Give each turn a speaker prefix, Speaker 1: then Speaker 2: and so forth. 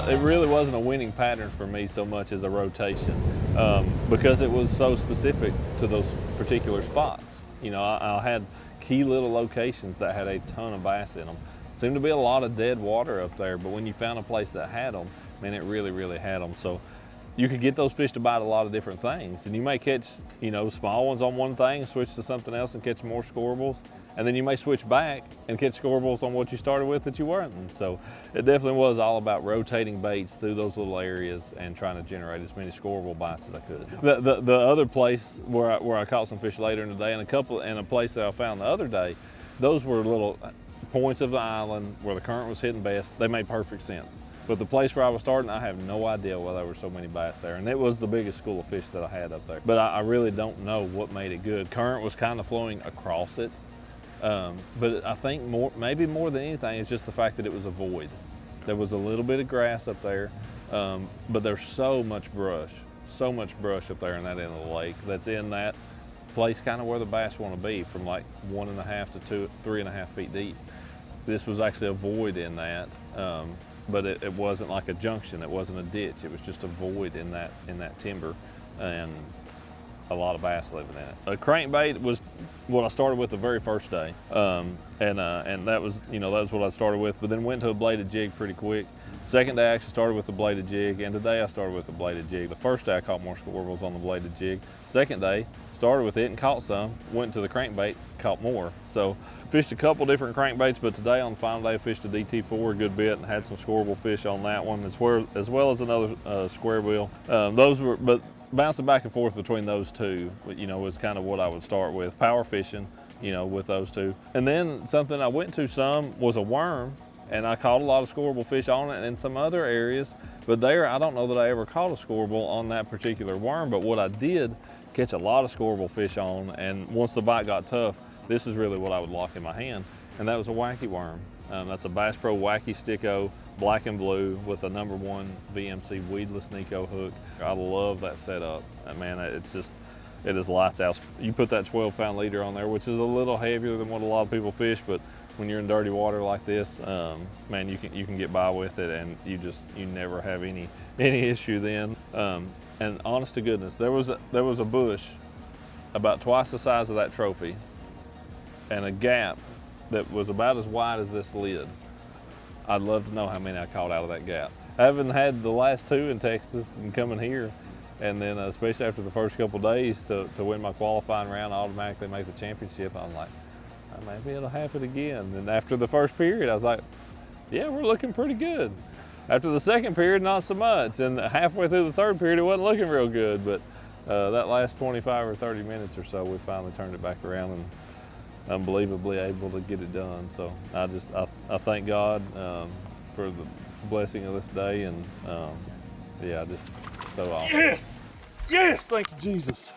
Speaker 1: it really wasn't a winning pattern for me so much as a rotation, because it was so specific to those particular spots. You know, I had key little locations that had a ton of bass in them. Seemed to be a lot of dead water up there, but when you found a place that had them, man, it really, really had them. So you could get those fish to bite a lot of different things, and you may catch, you know, small ones on one thing, switch to something else and catch more scorables, and then you may switch back and catch scorables on what you started with that you weren't. And so it definitely was all about rotating baits through those little areas and trying to generate as many scoreable bites as I could. The other place where I caught some fish later in the day, and a place that I found the other day, those were little points of the island where the current was hitting best. They made perfect sense. But the place where I was starting, I have no idea why there were so many bass there. And it was the biggest school of fish that I had up there. But I really don't know what made it good. Current was kind of flowing across it. But I think maybe more than anything, it's just the fact that it was a void. There was a little bit of grass up there, but there's so much brush up there in that end of the lake that's in that place kind of where the bass want to be, from like 1.5 to 3.5 feet deep. This was actually a void in that. But it wasn't like a junction, it wasn't a ditch, it was just a void in that timber, and a lot of bass living in it. A crankbait was what I started with the very first day, and that was, you know, that was what I started with, but then went to a bladed jig pretty quick. Second day I actually started with the bladed jig, and today I started with the bladed jig. The first day I caught more scorables on the bladed jig. Second day, started with it and caught some, went to the crankbait, caught more. So fished a couple different crankbaits, but today on the final day I fished a DT4 a good bit and had some scoreable fish on that one, as well as another square wheel. But bouncing back and forth between those two, you know, was kind of what I would start with. Power fishing, you know, with those two. And then something I went to some was a worm, and I caught a lot of scoreable fish on it in some other areas, but there, I don't know that I ever caught a scoreable on that particular worm, but what I did catch a lot of scoreable fish on, and once the bite got tough, this is really what I would lock in my hand, and that was a wacky worm. That's a Bass Pro Wacky Sticko, black and blue, with a #1 VMC weedless Nico hook. I love that setup. Man, it is lights out. You put that 12-pound leader on there, which is a little heavier than what a lot of people fish, but when you're in dirty water like this, man, you can get by with it, and you never have any issue then. And honest to goodness, there was a bush about twice the size of that trophy, and a gap that was about as wide as this lid. I'd love to know how many I caught out of that gap. I haven't had the last two in Texas and coming here, and then especially after the first couple days to win my qualifying round, automatically make the championship. I'm like, oh, maybe it'll happen again. And after the first period, I was like, yeah, we're looking pretty good. After the second period, not so much. And halfway through the third period, it wasn't looking real good. But that last 25 or 30 minutes or so, we finally turned it back around and unbelievably able to get it done. So I thank God for the blessing of this day, and yeah, just so awesome.
Speaker 2: Yes! Yes! Thank you, Jesus.